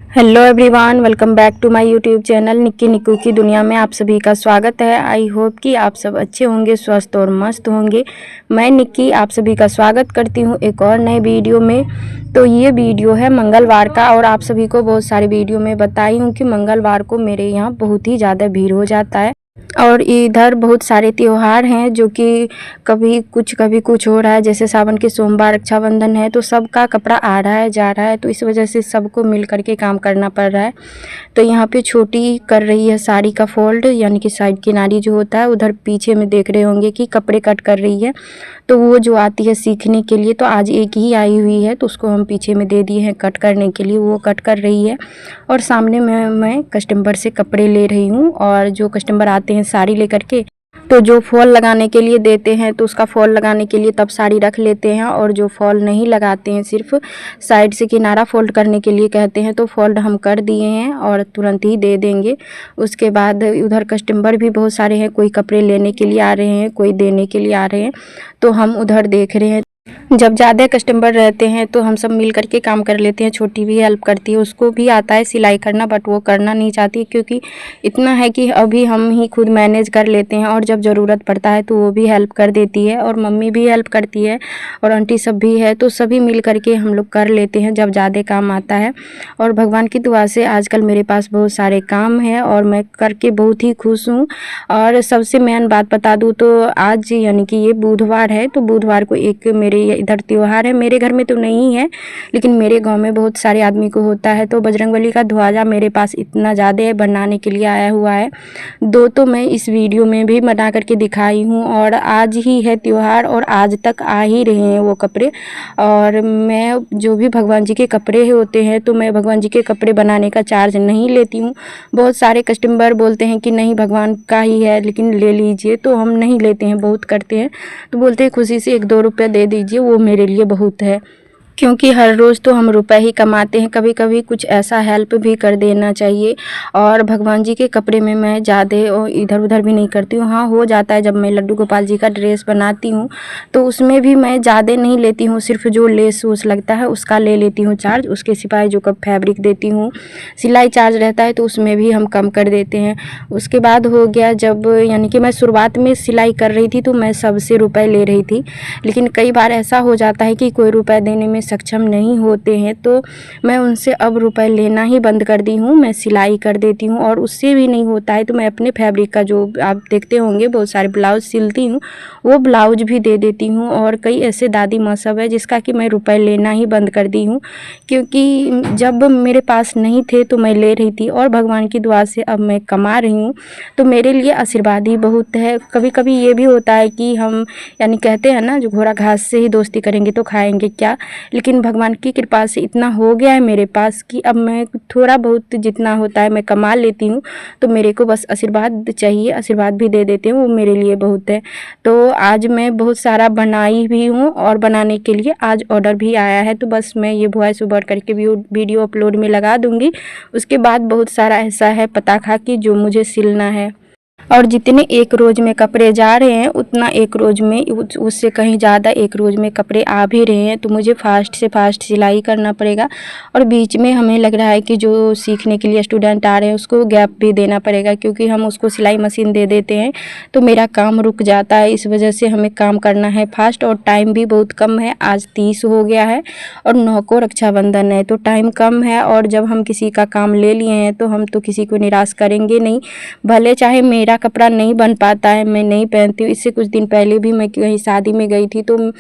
Hello everyone, welcome back to my YouTube channel Nikki Nikku की दुनिया में आप सभी का स्वागत है। आई होप कि आप सब अच्छे होंगे, स्वस्थ और मस्त होंगे। मैं निक्की आप सभी का स्वागत करती हूँ एक और नए वीडियो में। तो ये वीडियो है मंगलवार का, और आप सभी को बहुत सारे वीडियो में बताई हूँ कि मंगलवार को मेरे यहाँ बहुत ही ज़्यादा भीड़ हो जाता है। और इधर बहुत सारे त्योहार हैं जो कि कभी कुछ हो रहा है। जैसे सावन के सोमवार रक्षाबंधन है, तो सबका कपड़ा आ रहा है जा रहा है, तो इस वजह से सबको मिल करके काम करना पड़ रहा है। तो यहाँ पे छोटी कर रही है साड़ी का फोल्ड, यानी कि साइड किनारी जो होता है। उधर पीछे में देख रहे होंगे कि कपड़े कट कर रही है। तो वो जो आती है सीखने के लिए, तो आज एक ही आई हुई है, तो उसको हम पीछे में दे दिए हैं कट करने के लिए, वो कट कर रही है। और सामने में मैं कस्टमर से कपड़े ले रही हूँ, और जो कस्टमर आते हैं साड़ी लेकर के, तो जो फॉल लगाने के लिए देते हैं तो उसका फॉल लगाने के लिए तब साड़ी रख लेते हैं। और जो फॉल नहीं लगाते हैं, सिर्फ साइड से किनारा फोल्ड करने के लिए कहते हैं, तो फोल्ड हम कर दिए हैं और तुरंत ही दे देंगे। उसके बाद उधर कस्टमर भी बहुत सारे हैं, कोई कपड़े लेने के लिए आ रहे हैं, कोई देने के लिए आ रहे हैं, तो हम उधर देख रहे हैं। जब ज़्यादा कस्टमर रहते हैं तो हम सब मिल करके काम कर लेते हैं। छोटी भी हेल्प करती है, उसको भी आता है सिलाई करना, बट वो करना नहीं चाहती, क्योंकि इतना है कि अभी हम ही खुद मैनेज कर लेते हैं। और जब ज़रूरत पड़ता है तो वो भी हेल्प कर देती है, और मम्मी भी हेल्प करती है, और आंटी सब भी है, तो सभी मिल करके हम लोग कर लेते हैं जब ज़्यादा काम आता है। और भगवान की दुआ से आजकल मेरे पास बहुत सारे काम हैं और मैं करके बहुत ही खुश हूँ। और सबसे मेन बात बता दूँ तो आज यानी कि ये बुधवार है, तो बुधवार को एक मेरे इधर त्योहार है। मेरे घर में तो नहीं है, लेकिन मेरे गांव में बहुत सारे आदमी को होता है। तो बजरंगबली का ध्वजा मेरे पास इतना ज़्यादा है, बनाने के लिए आया हुआ है। दो तो मैं इस वीडियो में भी बना करके दिखाई हूँ, और आज ही है त्योहार और आज तक आ ही रहे हैं वो कपड़े। और मैं जो भी भगवान जी के कपड़े होते हैं, तो मैं भगवान जी के कपड़े बनाने का चार्ज नहीं लेती हूँ। बहुत सारे कस्टमर बोलते हैं कि नहीं भगवान का ही है लेकिन ले लीजिए, तो हम नहीं लेते हैं, बहुत करते हैं। तो बोलते हैं खुशी से 1-2 रुपये दे दीजिए, वो मेरे लिए बहुत है, क्योंकि हर रोज़ तो हम रुपए ही कमाते हैं, कभी कभी कुछ ऐसा हेल्प भी कर देना चाहिए। और भगवान जी के कपड़े में मैं ज़्यादा इधर उधर भी नहीं करती हूँ। हाँ, हो जाता है जब मैं लड्डू गोपाल जी का ड्रेस बनाती हूँ, तो उसमें भी मैं ज़्यादा नहीं लेती हूँ, सिर्फ जो लेस वूस लगता है उसका ले लेती हूँ चार्ज। उसके सिवाय जो कब फैब्रिक देती हूँ, सिलाई चार्ज रहता है, तो उसमें भी हम कम कर देते हैं। उसके बाद हो गया जब यानी कि मैं शुरुआत में सिलाई कर रही थी, तो मैं सबसे रुपए ले रही थी। लेकिन कई बार ऐसा हो जाता है कि कोई रुपए देने में सक्षम नहीं होते हैं, तो मैं उनसे अब रुपए लेना ही बंद कर दी हूँ। मैं सिलाई कर देती हूँ, और उससे भी नहीं होता है तो मैं अपने फैब्रिक का, जो आप देखते होंगे बहुत सारे ब्लाउज सिलती हूँ, वो ब्लाउज भी दे देती हूँ। और कई ऐसे दादी माँ सब है जिसका कि मैं रुपए लेना ही बंद कर दी हूँ, क्योंकि जब मेरे पास नहीं थे तो मैं ले रही थी, और भगवान की दुआ से अब मैं कमा रही हूँ, तो मेरे लिए आशीर्वाद ही बहुत है। कभी कभी ये भी होता है कि हम, यानी कहते हैं ना, जो घोड़ा घास से ही दोस्ती करेंगे तो खाएंगे क्या। लेकिन भगवान की कृपा से इतना हो गया है मेरे पास कि अब मैं थोड़ा बहुत जितना होता है मैं कमा लेती हूँ। तो मेरे को बस आशीर्वाद चाहिए, आशीर्वाद भी दे देते हैं, वो मेरे लिए बहुत है। तो आज मैं बहुत सारा बनाई भी हूँ, और बनाने के लिए आज ऑर्डर भी आया है, तो बस मैं ये वॉइस ओवर करके वीडियो अपलोड में लगा दूँगी। उसके बाद बहुत सारा ऐसा है पताखा कि जो मुझे सिलना है, और जितने एक रोज़ में कपड़े जा रहे हैं उतना एक रोज़ में उससे कहीं ज़्यादा एक रोज़ में कपड़े आ भी रहे हैं, तो मुझे फ़ास्ट से फ़ास्ट सिलाई करना पड़ेगा। और बीच में हमें लग रहा है कि जो सीखने के लिए स्टूडेंट आ रहे हैं उसको गैप भी देना पड़ेगा, क्योंकि हम उसको सिलाई मशीन दे देते हैं तो मेरा काम रुक जाता है। इस वजह से हमें काम करना है फास्ट, और टाइम भी बहुत कम है। आज 30 हो गया है और 9 को रक्षाबंधन है, तो टाइम कम है। और जब हम किसी का काम ले लिए हैं तो हम तो किसी को निराश करेंगे नहीं, भले चाहे मेरा कपड़ा नहीं बन पाता है, मैं नहीं पहनती हूँ। इससे कुछ दिन पहले भी मैं कहीं शादी में गई थी, तो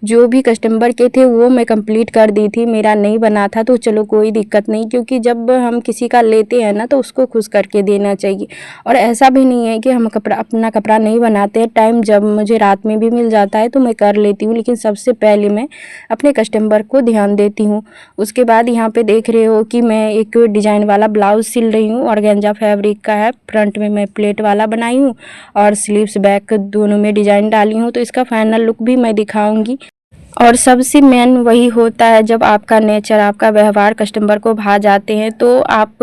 जो भी कस्टमर के थे वो मैं कंप्लीट कर दी थी, मेरा नहीं बना था, तो चलो कोई दिक्कत नहीं। क्योंकि जब हम किसी का लेते हैं ना, तो उसको खुश करके देना चाहिए। और ऐसा भी नहीं है कि हम अपना कपड़ा नहीं बनाते हैं, टाइम जब मुझे रात में भी मिल जाता है तो मैं कर लेती हूँ, लेकिन सबसे पहले मैं अपने कस्टमर को ध्यान देती हूँ। उसके बाद यहाँ पे देख रहे हो कि मैं एक डिज़ाइन वाला ब्लाउज सिल रही हूँ, ऑर्गेन्जा फैब्रिक का है। फ्रंट में मैं प्लेट वाला बनाई हूँ और स्लीव्स बैक दोनों में डिज़ाइन डाली हूँ, तो इसका फाइनल लुक भी मैं दिखाऊंगी। और सबसे मेन वही होता है, जब आपका नेचर, आपका व्यवहार कस्टमर को भा जाते हैं तो आप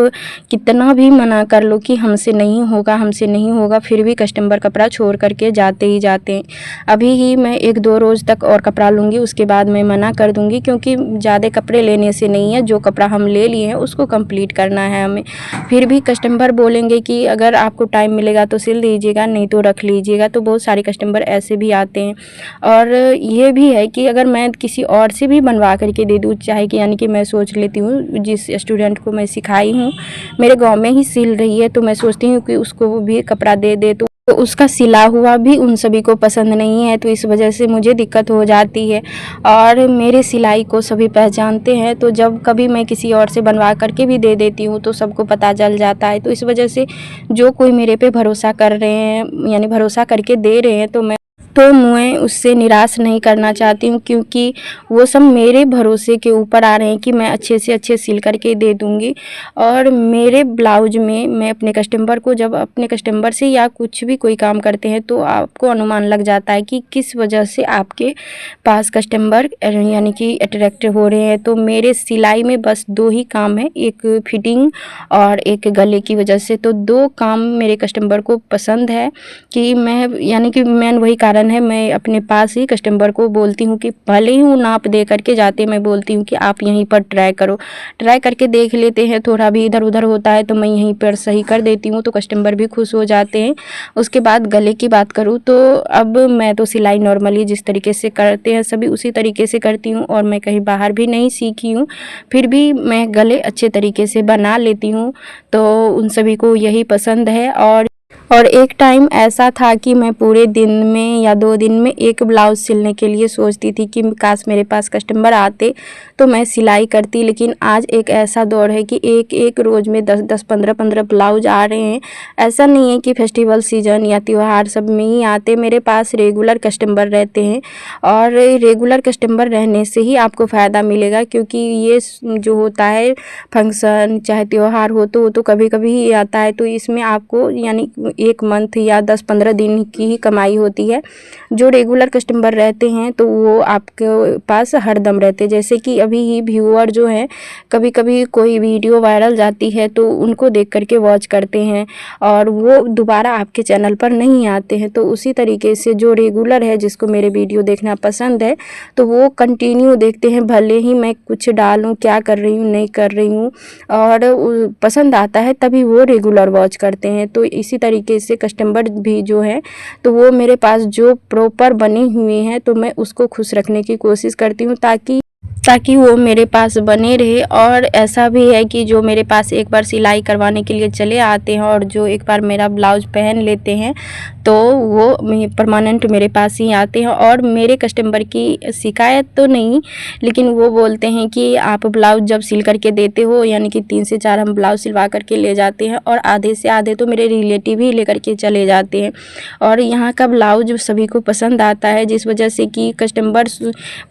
कितना भी मना कर लो कि हमसे नहीं होगा, हमसे नहीं होगा, फिर भी कस्टमर कपड़ा छोड़ करके जाते ही जाते हैं। अभी ही मैं 1-2 रोज़ तक और कपड़ा लूँगी, उसके बाद मैं मना कर दूँगी, क्योंकि ज़्यादा कपड़े लेने से नहीं है, जो कपड़ा हम ले लिए हैं उसको कंप्लीट करना है हमें। फिर भी कस्टमर बोलेंगे कि अगर आपको टाइम मिलेगा तो सिल दीजिएगा, नहीं तो रख लीजिएगा। तो बहुत सारे कस्टमर ऐसे भी आते हैं। और ये भी है कि अगर मैं किसी और से भी बनवा करके दे दूँ, चाहे कि यानी कि मैं सोच लेती हूँ जिस स्टूडेंट को मैं सिखाई हूँ, मेरे गाँव में ही सिल रही है, तो मैं सोचती हूँ कि उसको भी कपड़ा दे दे, तो उसका सिला हुआ भी उन सभी को पसंद नहीं है, तो इस वजह से मुझे दिक्कत हो जाती है। और मेरे सिलाई को सभी पहचानते हैं, तो जब कभी मैं किसी और से बनवा करके भी दे देती हूँ तो सबको पता चल जाता है। तो इस वजह से जो कोई मेरे पे भरोसा कर रहे हैं, यानी भरोसा करके दे रहे हैं, तो मैं उससे निराश नहीं करना चाहती हूँ, क्योंकि वो सब मेरे भरोसे के ऊपर आ रहे हैं कि मैं अच्छे से अच्छे सिल करके दे दूँगी। और मेरे ब्लाउज में मैं अपने कस्टमर को, जब अपने कस्टमर से या कुछ भी कोई काम करते हैं तो आपको अनुमान लग जाता है कि किस वजह से आपके पास कस्टमर यानी कि अट्रैक्ट हो रहे हैं। तो मेरे सिलाई में बस 2 ही काम है, एक फिटिंग और एक गले की वजह से। तो 2 काम मेरे कस्टमर को पसंद है कि मैं, यानी कि मेन वही कारण है, मैं अपने पास ही कस्टमर को बोलती हूँ कि भले ही वो नाप दे करके जाते, मैं बोलती हूँ कि आप यहीं पर ट्राई करो, ट्राई करके देख लेते हैं, थोड़ा भी इधर उधर होता है तो मैं यहीं पर सही कर देती हूँ, तो कस्टमर भी खुश हो जाते हैं। उसके बाद गले की बात करूँ तो अब मैं तो सिलाई नॉर्मली जिस तरीके से करते हैं सभी उसी तरीके से करती हूँ, और मैं कहीं बाहर भी नहीं सीखी हूँ, फिर भी मैं गले अच्छे तरीके से बना लेती हूँ। तो उन सभी को यही पसंद है। और एक टाइम ऐसा था कि मैं पूरे दिन में या 2 दिन में एक ब्लाउज़ सिलने के लिए सोचती थी कि काश मेरे पास कस्टमर आते तो मैं सिलाई करती। लेकिन आज एक ऐसा दौर है कि एक रोज़ में 10-10, 15-15 ब्लाउज़ आ रहे हैं। ऐसा नहीं है कि फेस्टिवल सीज़न या त्योहार सब में ही आते, मेरे पास रेगुलर कस्टमर रहते हैं। और रेगुलर कस्टमर रहने से ही आपको फ़ायदा मिलेगा, क्योंकि ये जो होता है फंक्शन चाहे त्योहार हो तो वो तो कभी-कभी ही आता है, तो इसमें आपको यानी 1 मंथ या 10-15 दिन की ही कमाई होती है। जो रेगुलर कस्टमर रहते हैं तो वो आपके पास हरदम रहते हैं। जैसे कि अभी ही व्यूअर जो हैं, कभी-कभी कोई वीडियो वायरल जाती है तो उनको देख कर के वॉच करते हैं और वो दोबारा आपके चैनल पर नहीं आते हैं। तो उसी तरीके से जो रेगुलर है, जिसको मेरे वीडियो देखना पसंद है, तो वो कंटिन्यू देखते हैं, भले ही मैं कुछ डालूँ, क्या कर रही हूँ, नहीं कर रही हूँ, और पसंद आता है तभी वो रेगुलर वॉच करते हैं। तो इसी तरीके से कस्टमर भी जो है तो वो मेरे पास जो प्रॉपर बने हुए हैं तो मैं उसको खुश रखने की कोशिश करती हूँ, ताकि वो मेरे पास बने रहे। और ऐसा भी है कि जो मेरे पास एक बार सिलाई करवाने के लिए चले आते हैं और जो एक बार मेरा ब्लाउज़ पहन लेते हैं तो वो परमानेंट मेरे पास ही आते हैं। और मेरे कस्टमर की शिकायत तो नहीं, लेकिन वो बोलते हैं कि आप ब्लाउज़ जब सिल करके देते हो, यानी कि 3 से 4 हम ब्लाउज़ सिलवा करके ले जाते हैं और आधे से आधे तो मेरे रिलेटिव ही लेकर के चले जाते हैं। और यहाँ का ब्लाउज़ सभी को पसंद आता है, जिस वजह से कि कस्टमर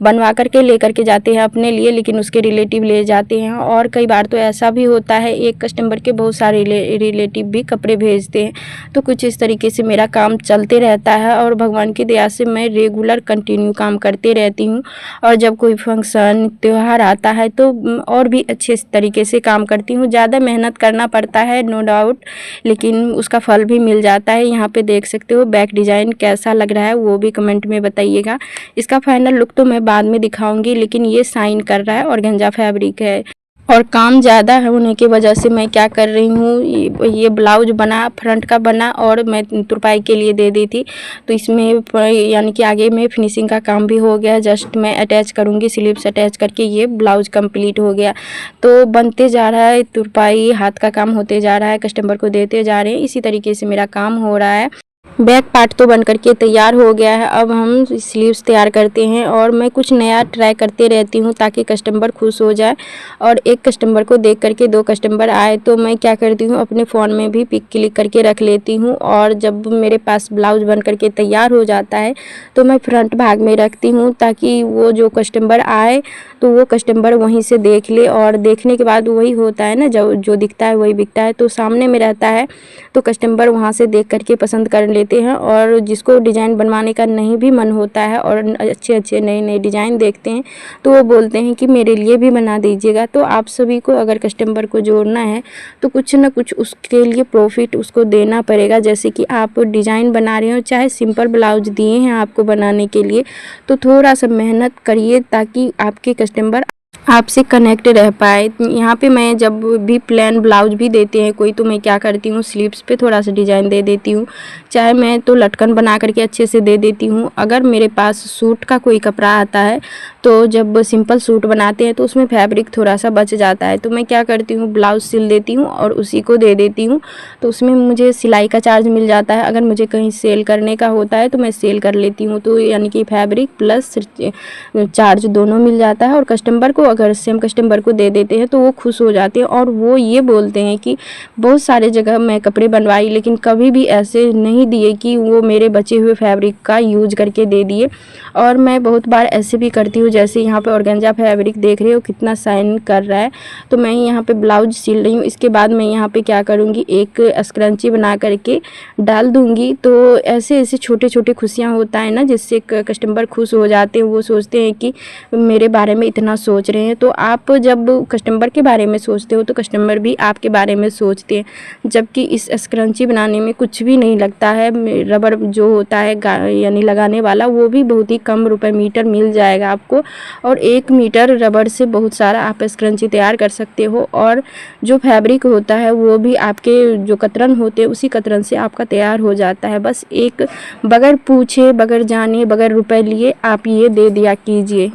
बनवा करके लेकर के जाते हैं अपने लिए, लेकिन उसके रिलेटिव ले जाते हैं। और कई बार तो ऐसा भी होता है, एक कस्टमर के बहुत सारे रिलेटिव भी कपड़े भेजते हैं। तो कुछ इस तरीके से मेरा काम चलते रहता है और भगवान की दया से मैं रेगुलर कंटिन्यू काम करते रहती हूँ। और जब कोई फंक्शन त्योहार आता है तो और भी अच्छे तरीके से काम करती हूँ। ज़्यादा मेहनत करना पड़ता है नो डाउट, लेकिन उसका फल भी मिल जाता है। यहाँ पे देख सकते हो बैक डिज़ाइन कैसा लग रहा है, वो भी कमेंट में बताइएगा। इसका फाइनल लुक तो मैं बाद में दिखाऊंगी, लेकिन ये शाइन कर रहा है, ऑर्गेन्जा फैब्रिक है। और काम ज़्यादा होने की वजह से मैं क्या कर रही हूँ, ये ब्लाउज बना, फ्रंट का बना और मैं तुरपाई के लिए दे दी थी। तो इसमें यानी कि आगे में फिनिशिंग का काम भी हो गया, जस्ट मैं अटैच करूँगी, स्लीव्स अटैच करके ये ब्लाउज कंप्लीट हो गया। तो बनते जा रहा है, तुरपाई हाथ का काम होते जा रहा है, कस्टमर को देते जा रहे हैं, इसी तरीके से मेरा काम हो रहा है। बैक पार्ट तो बन करके तैयार हो गया है, अब हम स्लीव्स तैयार करते हैं। और मैं कुछ नया ट्राई करते रहती हूँ ताकि कस्टमर खुश हो जाए। और एक कस्टमर को देख करके 2 कस्टमर आए तो मैं क्या करती हूँ, अपने फ़ोन में भी पिक क्लिक करके रख लेती हूँ। और जब मेरे पास ब्लाउज़ बन करके तैयार हो जाता है तो मैं फ्रंट भाग में रखती हूँ, ताकि वो जो कस्टमर आए तो वो कस्टमर वहीं से देख ले। और देखने के बाद वही होता है ना, जो दिखता है वही बिकता है। तो सामने में रहता है तो कस्टमर वहाँ से देख करके पसंद कर लेते देते हैं, और जिसको डिज़ाइन बनवाने का नहीं भी मन होता है और अच्छे अच्छे नए नए डिज़ाइन देखते हैं तो वो बोलते हैं कि मेरे लिए भी बना दीजिएगा। तो आप सभी को अगर कस्टमर को जोड़ना है तो कुछ ना कुछ उसके लिए प्रॉफिट उसको देना पड़ेगा। जैसे कि आप डिज़ाइन बना रहे हो, चाहे सिंपल ब्लाउज दिए हैं आपको बनाने के लिए, तो थोड़ा सा मेहनत करिए ताकि आपके कस्टमर आपसे कनेक्ट रह पाए। यहाँ पे मैं जब भी प्लेन ब्लाउज भी देते हैं कोई, तो मैं क्या करती हूँ, स्लीव्स पे थोड़ा सा डिज़ाइन दे देती हूँ, चाहे मैं तो लटकन बना करके अच्छे से दे देती हूँ। अगर मेरे पास सूट का कोई कपड़ा आता है तो जब सिंपल सूट बनाते हैं तो उसमें फैब्रिक थोड़ा सा बच जाता है, तो मैं क्या करती हूँ, ब्लाउज सिल देती हूँ और उसी को दे देती हूँ। तो उसमें मुझे सिलाई का चार्ज मिल जाता है। अगर मुझे कहीं सेल करने का होता है तो मैं सेल कर लेती हूँ, तो यानी कि फैब्रिक प्लस चार्ज दोनों मिल जाता है। और कस्टमर को अगर सेम कस्टमर को दे देते हैं तो वो खुश हो जाते हैं और वो ये बोलते हैं कि बहुत सारे जगह मैं कपड़े बनवाई लेकिन कभी भी ऐसे नहीं दिए कि वो मेरे बचे हुए फैब्रिक का यूज करके दे दिए। और मैं बहुत बार ऐसे भी करती हूँ, जैसे यहाँ पे ऑर्गेन्जा फैब्रिक देख रहे हो कितना शाइन कर रहा है, तो मैं यहाँ पे ब्लाउज सिल रही हूँ। इसके बाद मैं यहाँ पे क्या करूँगी, एक स्क्रंची बना करके डाल दूँगी। तो ऐसे ऐसे छोटे छोटे खुशियाँ होता है ना, जिससे कस्टमर खुश हो जाते हैं, वो सोचते हैं कि मेरे बारे में इतना सोच रहे हैं। तो आप जब कस्टमर के बारे में सोचते हो तो कस्टमर भी आपके बारे में सोचते हैं। जबकि इस स्क्रंची बनाने में कुछ भी नहीं लगता है, रबर जो होता है यानी लगाने वाला, वो भी बहुत ही कम रुपए मीटर मिल जाएगा आपको, और 1 मीटर रबर से बहुत सारा आप स्क्रंची तैयार कर सकते हो। और जो फैब्रिक होता है वो भी आपके जो कतरन होते हैं उसी कतरन से आपका तैयार हो जाता है। बस एक बगैर पूछे, बगैर जाने, बगैर रुपए लिए आप ये दे दिया कीजिए।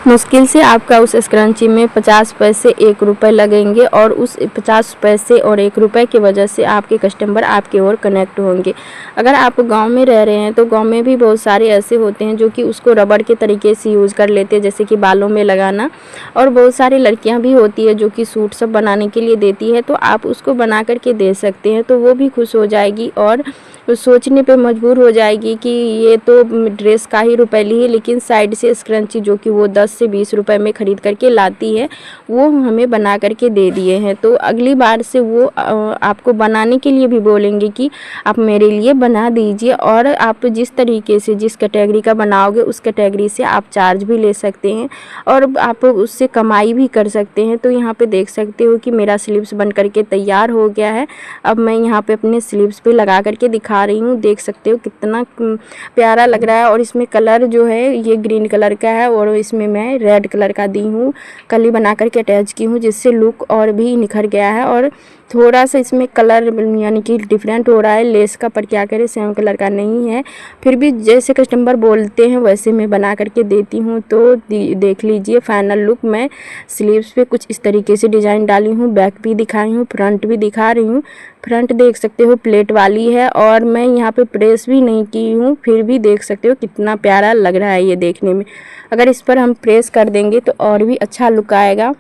मुश्किल से आपका उस स्क्रंची में 50 पैसे 1 रुपए लगेंगे, और उस 50 पैसे और 1 रुपए की वजह से आपके कस्टमर आपकी ओर कनेक्ट होंगे। अगर आप गांव में रह रहे हैं तो गांव में भी बहुत सारे ऐसे होते हैं जो कि उसको रबड़ के तरीके से यूज़ कर लेते हैं, जैसे कि बालों में लगाना। और बहुत सारी लड़कियां भी होती है जो कि सूट सब बनाने के लिए देती है, तो आप उसको बना करके दे सकते हैं, तो वो भी खुश हो जाएगी और सोचने पे मजबूर हो जाएगी कि ये तो ड्रेस का ही रुपए ली है, लेकिन साइड से स्क्रंची जो कि वो 10 से 20 रुपए में ख़रीद करके लाती है वो हमें बना करके दे दिए हैं। तो अगली बार से वो आपको बनाने के लिए भी बोलेंगे कि आप मेरे लिए बना दीजिए, और आप जिस तरीके से जिस कैटेगरी का बनाओगे उस कैटेगरी से आप चार्ज भी ले सकते हैं और आप उससे कमाई भी कर सकते हैं। तो यहाँ पे देख सकते हो कि मेरा स्लीव्स बन करके तैयार हो गया है। अब मैं यहाँ पे अपने स्लीव्स पे लगा करके दिखा रही हूँ, देख सकते हो कितना प्यारा लग रहा है। और इसमें कलर जो है ये ग्रीन कलर का है और इसमें मैं रेड कलर का दी हूँ, कली बना करके अटैच की हूँ, जिससे लुक और भी निखर गया है। और थोड़ा सा इसमें कलर यानी कि डिफरेंट हो रहा है लेस का, पर क्या करें सेम कलर का नहीं है, फिर भी जैसे कस्टमर बोलते हैं वैसे मैं बना करके देती हूँ। तो देख लीजिए फाइनल लुक। मैं स्लीव्स पे कुछ इस तरीके से डिज़ाइन डाली हूँ, बैक भी दिखाई हूँ, फ्रंट भी दिखा रही हूँ। फ्रंट देख सकते हो प्लेट वाली है और मैं यहाँ पे प्रेस भी नहीं की हूँ, फिर भी देख सकते हो कितना प्यारा लग रहा है ये देखने में। अगर इस पर हम प्रेस कर देंगे तो और भी अच्छा लुक आएगा।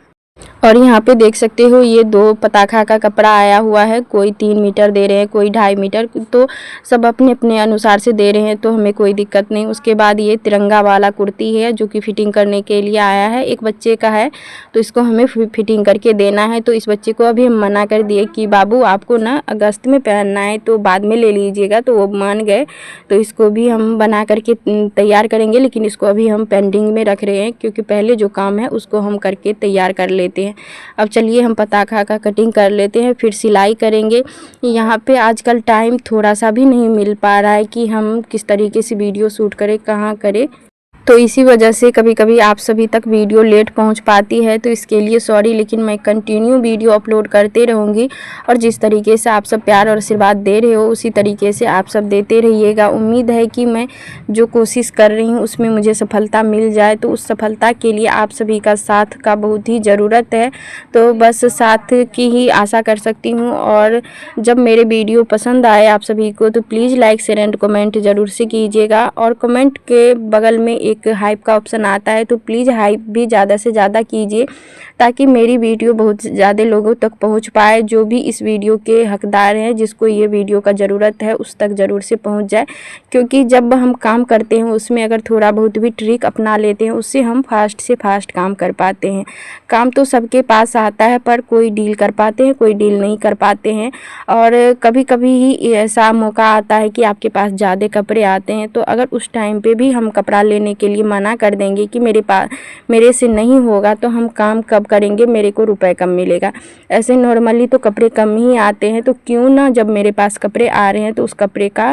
और यहाँ पे देख सकते हो ये 2 पताखा का कपड़ा आया हुआ है, कोई 3 मीटर दे रहे हैं, कोई 2.5 मीटर, तो सब अपने अपने अनुसार से दे रहे हैं, तो हमें कोई दिक्कत नहीं। उसके बाद ये तिरंगा वाला कुर्ती है जो कि फिटिंग करने के लिए आया है, एक बच्चे का है, तो इसको हमें फिटिंग करके देना है। तो इस बच्चे को अभी हम मना कर दिए कि बाबू आपको ना अगस्त में पहनना है तो बाद में ले लीजिएगा, तो वो मान गए। तो इसको भी हम बना करके तैयार करेंगे, लेकिन इसको अभी हम पेंडिंग में रख रहे हैं क्योंकि पहले जो काम है उसको हम करके तैयार कर लेते हैं। अब चलिए हम पताखा का कटिंग कर लेते हैं, फिर सिलाई करेंगे। यहाँ पे आजकल टाइम थोड़ा सा भी नहीं मिल पा रहा है कि हम किस तरीके से वीडियो शूट करें, कहाँ करें, तो इसी वजह से कभी कभी आप सभी तक वीडियो लेट पहुंच पाती है, तो इसके लिए सॉरी। लेकिन मैं कंटिन्यू वीडियो अपलोड करते रहूँगी और जिस तरीके से आप सब प्यार और आशीर्वाद दे रहे हो उसी तरीके से आप सब देते रहिएगा। उम्मीद है कि मैं जो कोशिश कर रही हूँ उसमें मुझे सफलता मिल जाए, तो उस सफलता के लिए आप सभी का साथ का बहुत ही ज़रूरत है। तो बस साथ की ही आशा कर सकती हूँ। और जब मेरे वीडियो पसंद आए आप सभी को तो please like share and comment ज़रूर से कीजिएगा। और कमेंट के बगल में एक हाइप का ऑप्शन आता है, तो प्लीज़ हाइप भी ज़्यादा से ज़्यादा कीजिए ताकि मेरी वीडियो बहुत ज़्यादा लोगों तक पहुंच पाए। जो भी इस वीडियो के हकदार हैं, जिसको ये वीडियो का ज़रूरत है, उस तक ज़रूर से पहुंच जाए। क्योंकि जब हम काम करते हैं उसमें अगर थोड़ा बहुत भी ट्रिक अपना लेते हैं, उससे हम फास्ट से फास्ट काम कर पाते हैं। काम तो सबके पास आता है, पर कोई डील कर पाते हैं, कोई डील नहीं कर पाते हैं। और कभी कभी ही ऐसा मौका आता है कि आपके पास ज़्यादा कपड़े आते हैं, तो अगर उस टाइम पे भी हम कपड़ा लेने के लिए मना कर देंगे कि मेरे से नहीं होगा, तो हम काम कब करेंगे, मेरे को रुपए कम मिलेगा। ऐसे नॉर्मली तो कपड़े कम ही आते हैं, तो क्यों ना जब मेरे पास कपड़े आ रहे हैं तो उस कपड़े का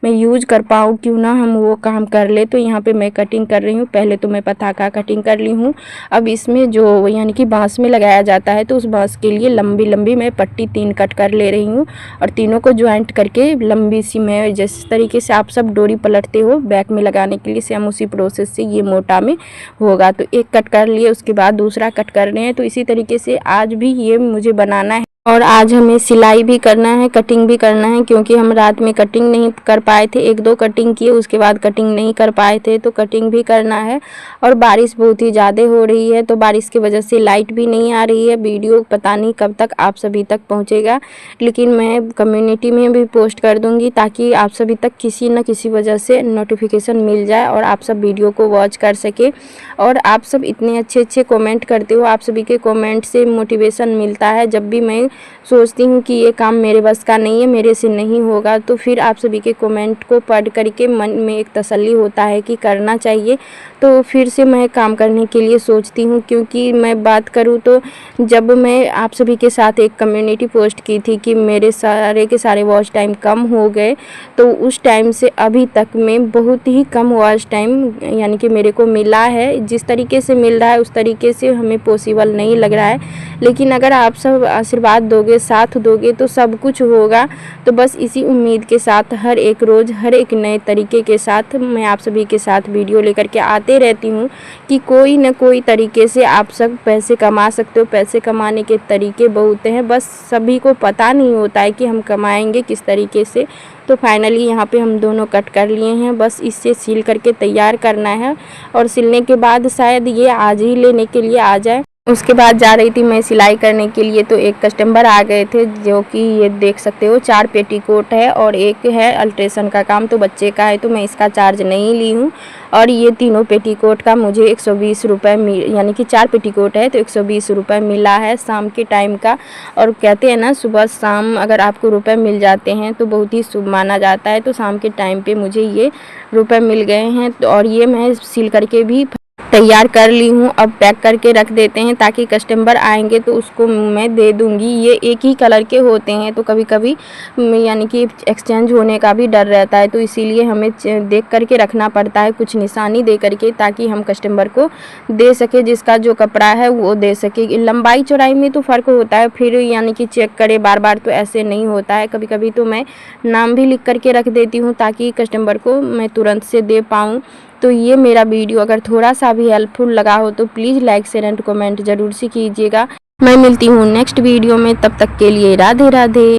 मैं यूज़ कर पाऊँ, क्यों ना हम वो काम कर ले। तो यहाँ पे मैं कटिंग कर रही हूँ। पहले तो मैं पताका कटिंग कर ली हूँ। अब इसमें जो यानी कि बांस में लगाया जाता है, तो उस बांस के लिए लंबी लंबी मैं पट्टी 3 कट कर ले रही हूँ और तीनों को ज्वाइंट करके लंबी सी मैं, जिस तरीके से आप सब डोरी पलटते हो बैक में लगाने के लिए, सेम उसी प्रोसेस से ये मोटा में होगा। तो एक कट कर लिए, उसके बाद दूसरा कट कर रहे हैं। तो इसी तरीके से आज भी ये मुझे बनाना है। और आज हमें सिलाई भी करना है, कटिंग भी करना है, क्योंकि हम रात में कटिंग नहीं कर पाए थे। 1-2 कटिंग किए, उसके बाद कटिंग नहीं कर पाए थे, तो कटिंग भी करना है। और बारिश बहुत ही ज़्यादा हो रही है, तो बारिश की वजह से लाइट भी नहीं आ रही है। वीडियो पता नहीं कब तक आप सभी तक पहुंचेगा, लेकिन मैं कम्युनिटी में भी पोस्ट कर दूंगी, ताकि आप सभी तक किसी न किसी वजह से नोटिफिकेशन मिल जाए और आप सब वीडियो को वॉच कर सके। और आप सब इतने अच्छे अच्छे कमेंट करते हो, आप सभी के कमेंट से मोटिवेशन मिलता है। जब भी मैं सोचती हूँ कि ये काम मेरे बस का नहीं है, मेरे से नहीं होगा, तो फिर आप सभी के कमेंट को पढ़ करके मन में एक तसल्ली होता है कि करना चाहिए। तो फिर से मैं काम करने के लिए सोचती हूँ। क्योंकि मैं बात करूँ तो जब मैं आप सभी के साथ एक कम्युनिटी पोस्ट की थी कि मेरे सारे के सारे वॉच टाइम कम हो गए, तो उस टाइम से अभी तक में बहुत ही कम वॉच टाइम यानी कि मेरे को मिला है। जिस तरीके से मिल रहा है उस तरीके से हमें पॉसिबल नहीं लग रहा है, लेकिन अगर आप सब आशीर्वाद दोगे, साथ दोगे, तो सब कुछ होगा। तो बस इसी उम्मीद के साथ हर एक रोज़ हर एक नए तरीके के साथ मैं आप सभी के साथ वीडियो लेकर के आते रहती हूँ कि कोई न कोई तरीके से आप सब पैसे कमा सकते हो। पैसे कमाने के तरीके बहुत हैं, बस सभी को पता नहीं होता है कि हम कमाएंगे किस तरीके से। तो फाइनली यहाँ पे हम दोनों कट कर लिए हैं, बस इससे सील करके तैयार करना है। और सिलने के बाद शायद ये आज ही लेने के लिए आ जाए। उसके बाद जा रही थी मैं सिलाई करने के लिए, तो एक कस्टमर आ गए थे, जो कि ये देख सकते हो 4 पेटीकोट है और एक है अल्ट्रेशन का काम, तो बच्चे का है, तो मैं इसका चार्ज नहीं ली हूँ। और ये तीनों पेटीकोट का मुझे 120 रुपये यानी कि 4 पेटीकोट है तो 120 रुपये मिला है शाम के टाइम का। और कहते हैं ना, सुबह शाम अगर आपको रुपए मिल जाते हैं तो बहुत ही शुभ माना जाता है। तो शाम के टाइम पे मुझे ये रुपए मिल गए हैं, और ये मैं सिल करके भी तैयार कर ली हूँ। अब पैक करके रख देते हैं, ताकि कस्टमर आएंगे तो उसको मैं दे दूँगी। ये एक ही कलर के होते हैं, तो कभी कभी यानी कि एक्सचेंज होने का भी डर रहता है, तो इसीलिए हमें देख करके रखना पड़ता है, कुछ निशानी दे करके, ताकि हम कस्टमर को दे सके, जिसका जो कपड़ा है वो दे सके। लंबाई चौड़ाई में तो फ़र्क होता है, फिर यानी कि चेक करे बार बार, तो ऐसे नहीं होता है। कभी कभी तो मैं नाम भी लिख करके रख देती हूँ, ताकि कस्टमर को मैं तुरंत से दे पाऊँ। तो ये मेरा वीडियो अगर थोड़ा सा भी हेल्पफुल लगा हो तो please like share and comment ज़रूर से कीजिएगा। मैं मिलती हूँ नेक्स्ट वीडियो में, तब तक के लिए राधे राधे।